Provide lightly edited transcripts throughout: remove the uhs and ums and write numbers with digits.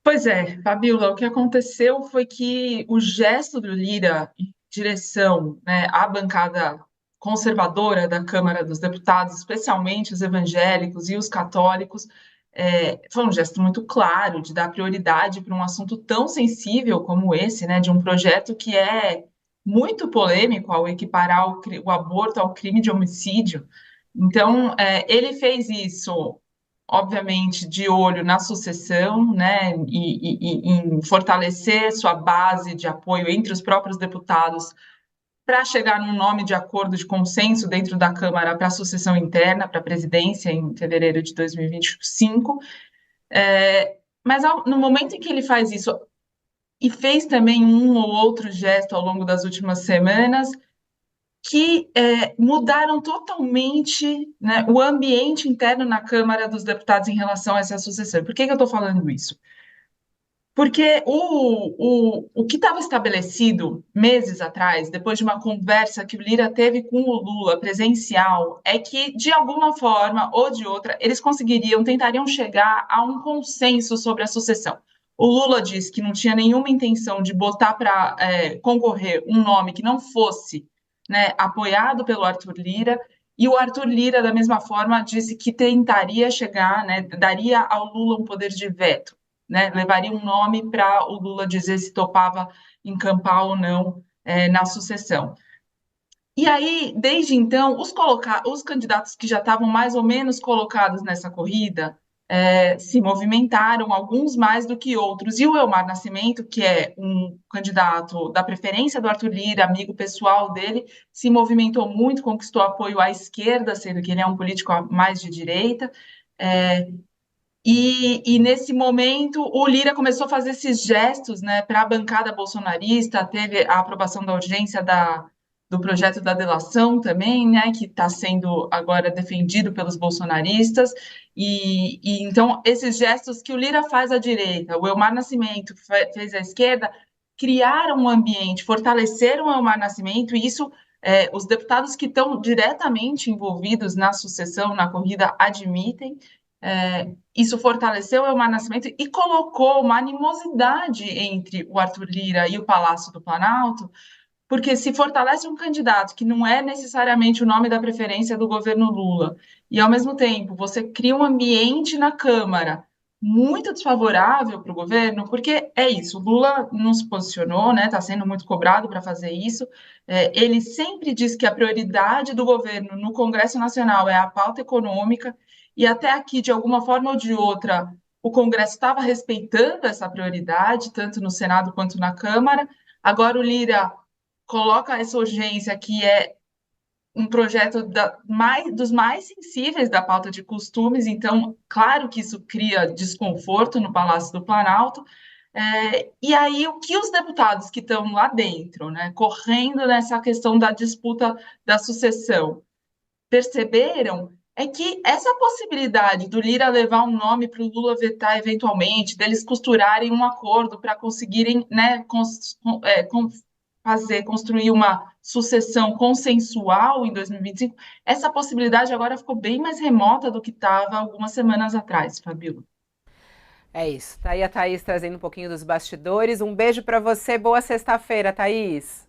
Pois é, Fabíola, o que aconteceu foi que o gesto do Lira em direção, né, à bancada conservadora da Câmara dos Deputados, especialmente os evangélicos e os católicos, foi um gesto muito claro de dar prioridade para um assunto tão sensível como esse, né, de um projeto que é muito polêmico ao equiparar o aborto ao crime de homicídio. Então, ele fez isso obviamente, de olho na sucessão, né, e em fortalecer sua base de apoio entre os próprios deputados para chegar num nome de acordo de consenso dentro da Câmara para a sucessão interna, para a presidência em fevereiro de 2025. Mas no momento em que ele faz isso, e fez também um ou outro gesto ao longo das últimas semanas, que mudaram totalmente, né, o ambiente interno na Câmara dos Deputados em relação a essa sucessão. Por que que eu estou falando isso? Porque o que estava estabelecido meses atrás, depois de uma conversa que o Lira teve com o Lula presencial, é que, de alguma forma ou de outra, eles tentariam chegar a um consenso sobre a sucessão. O Lula disse que não tinha nenhuma intenção de botar para concorrer um nome que não fosse, né, apoiado pelo Arthur Lira, e o Arthur Lira, da mesma forma, disse que tentaria chegar, né, daria ao Lula um poder de veto, né, levaria um nome para o Lula dizer se topava encampar ou não na sucessão. E aí, desde então, os candidatos que já estavam mais ou menos colocados nessa corrida se movimentaram, alguns mais do que outros. E o Elmar Nascimento, que é um candidato da preferência do Arthur Lira, amigo pessoal dele, se movimentou muito, conquistou apoio à esquerda, sendo que ele é um político mais de direita. É, nesse momento, o Lira começou a fazer esses gestos, né, para a bancada bolsonarista, teve a aprovação da urgência do projeto da delação também, né, que está sendo agora defendido pelos bolsonaristas, então esses gestos que o Lira faz à direita, o Elmar Nascimento fez à esquerda, criaram um ambiente, fortaleceram o Elmar Nascimento, e isso os deputados que estão diretamente envolvidos na sucessão, na corrida, admitem. Isso fortaleceu o Elmar Nascimento e colocou uma animosidade entre o Arthur Lira e o Palácio do Planalto, porque se fortalece um candidato que não é necessariamente o nome da preferência do governo Lula, e ao mesmo tempo você cria um ambiente na Câmara muito desfavorável para o governo, porque é isso, o Lula não se posicionou, né? Está sendo muito cobrado para fazer isso. Ele sempre diz que a prioridade do governo no Congresso Nacional é a pauta econômica, e até aqui, de alguma forma ou de outra, o Congresso estava respeitando essa prioridade, tanto no Senado quanto na Câmara. Agora o Lira coloca essa urgência, que é um projeto dos mais sensíveis da pauta de costumes, então, claro que isso cria desconforto no Palácio do Planalto. E aí, o que os deputados que estão lá dentro, né, correndo nessa questão da disputa da sucessão, perceberam é que essa possibilidade do Lira levar um nome para o Lula vetar eventualmente, deles costurarem um acordo para conseguirem, né, construir uma sucessão consensual em 2025, essa possibilidade agora ficou bem mais remota do que estava algumas semanas atrás, Fabíola. É isso. Tá aí a Thaís trazendo um pouquinho dos bastidores. Um beijo para você. Boa sexta-feira, Thaís.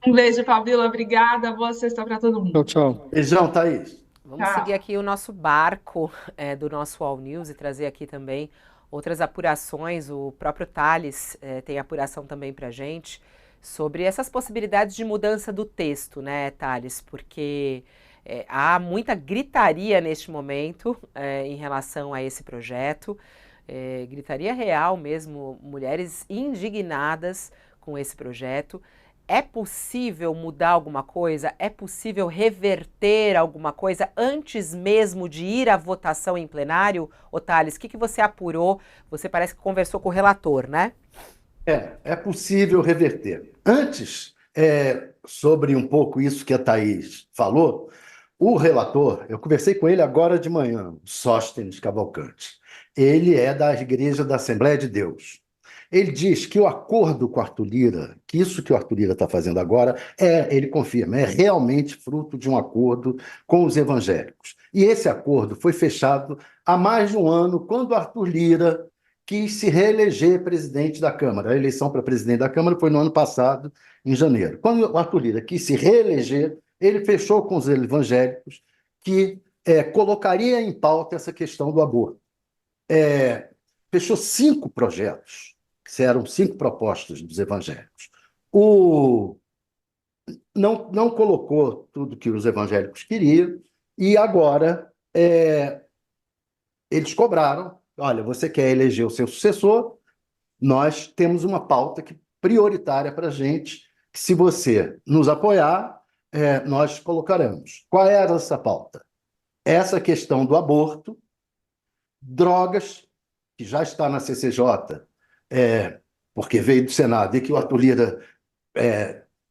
Um beijo, Fabíola, obrigada, boa sexta para todo Tchau, mundo. tchau. Beijão, Thaís. Vamos seguir Tchau. aqui o nosso barco do nosso All News e trazer aqui também outras apurações. O próprio Thales tem apuração também para gente sobre essas possibilidades de mudança do texto, né, Thales? Porque há muita gritaria neste momento em relação a esse projeto. Gritaria real mesmo, mulheres indignadas com esse projeto. É possível mudar alguma coisa? É possível reverter alguma coisa antes mesmo de ir à votação em plenário? Ô Thales, o que você apurou? Você parece que conversou com o relator, né? É possível reverter. Antes, sobre um pouco isso que a Thaís falou, o relator, eu conversei com ele agora de manhã, Sóstenes Cavalcante. Ele é da Igreja da Assembleia de Deus. Ele diz que o acordo com o Arthur Lira, que isso que o Arthur Lira está fazendo agora, ele confirma, é realmente fruto de um acordo com os evangélicos. E esse acordo foi fechado há mais de um ano, quando o Arthur Lira quis se reeleger presidente da Câmara. A eleição para presidente da Câmara foi no ano passado, em janeiro. Quando o Arthur Lira quis se reeleger, ele fechou com os evangélicos que colocaria em pauta essa questão do aborto. Fechou 5 projetos, que eram 5 propostas dos evangélicos. Não colocou tudo que os evangélicos queriam, e agora eles cobraram: olha, você quer eleger o seu sucessor, nós temos uma pauta prioritária para a gente, que se você nos apoiar, nós colocaremos. Qual era essa pauta? Essa questão do aborto, drogas, que já está na CCJ, porque veio do Senado e que o Arthur Lira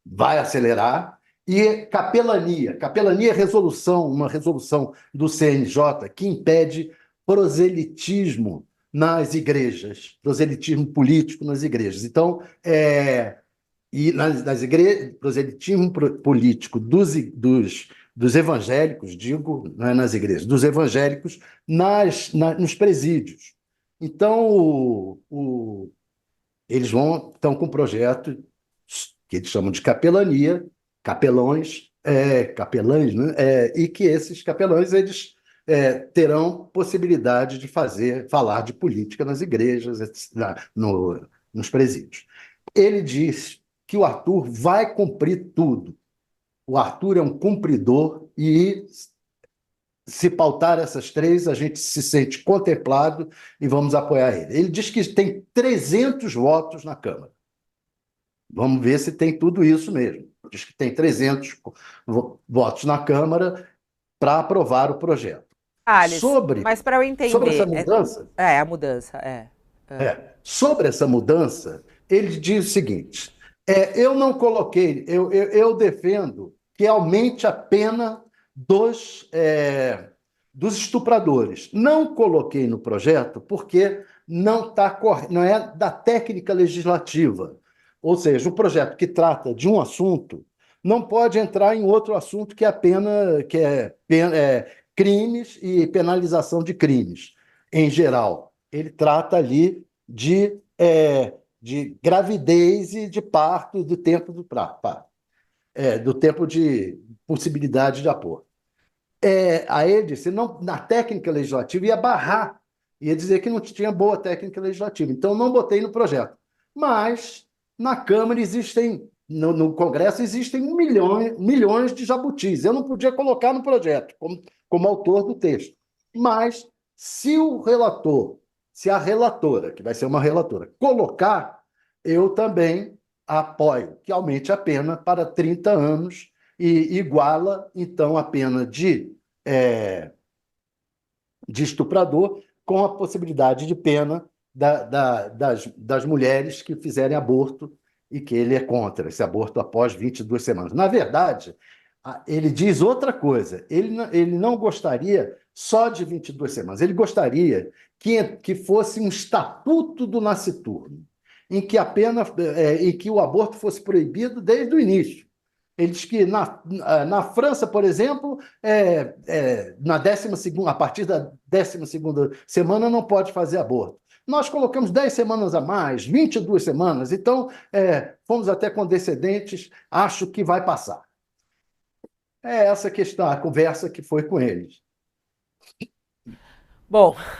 vai acelerar, e capelania. Capelania é uma resolução do CNJ que impede proselitismo nas igrejas, proselitismo político nas igrejas. Então, nas igrejas, proselitismo político dos evangélicos, digo, não é nas igrejas, dos evangélicos nos presídios. Então, eles estão com um projeto que eles chamam de capelania, capelães, né? E que esses capelães eles terão possibilidade de falar de política nas igrejas, nos presídios. Ele diz que o Arthur vai cumprir tudo. O Arthur é um cumpridor e, se pautar essas 3, a gente se sente contemplado e vamos apoiar ele. Ele diz que tem 300 votos na Câmara. Vamos ver se tem tudo isso mesmo. Diz que tem 300 votos na Câmara para aprovar o projeto. Alice, mas para eu entender... Sobre essa mudança... a mudança, Sobre essa mudança, ele diz o seguinte: eu não coloquei, eu defendo que aumente a pena dos estupradores. Não coloquei no projeto porque não é da técnica legislativa. Ou seja, o projeto que trata de um assunto não pode entrar em outro assunto que é crimes e penalização de crimes, em geral. Ele trata ali de gravidez e de parto, do tempo do tempo de possibilidade de aborto. Aí ele disse, não, na técnica legislativa ia barrar, ia dizer que não tinha boa técnica legislativa. Então, não botei no projeto. Mas, na Câmara existem, no Congresso, existem milhões de jabutis. Eu não podia colocar no projeto, como autor do texto. Mas, se a relatora, que vai ser uma relatora, colocar, eu também apoio que aumente a pena para 30 anos e iguala, então, a pena de estuprador com a possibilidade de pena das mulheres que fizerem aborto e que ele é contra esse aborto após 22 semanas. Na verdade, ele diz outra coisa. Ele não gostaria só de 22 semanas. Ele gostaria que fosse um estatuto do nasciturno, em que o aborto fosse proibido desde o início. Ele diz que na França, por exemplo, a partir da 12ª semana não pode fazer aborto. Nós colocamos 10 semanas a mais, 22 semanas, então fomos até condescendentes, acho que vai passar. É essa questão, a conversa que foi com eles. Bom,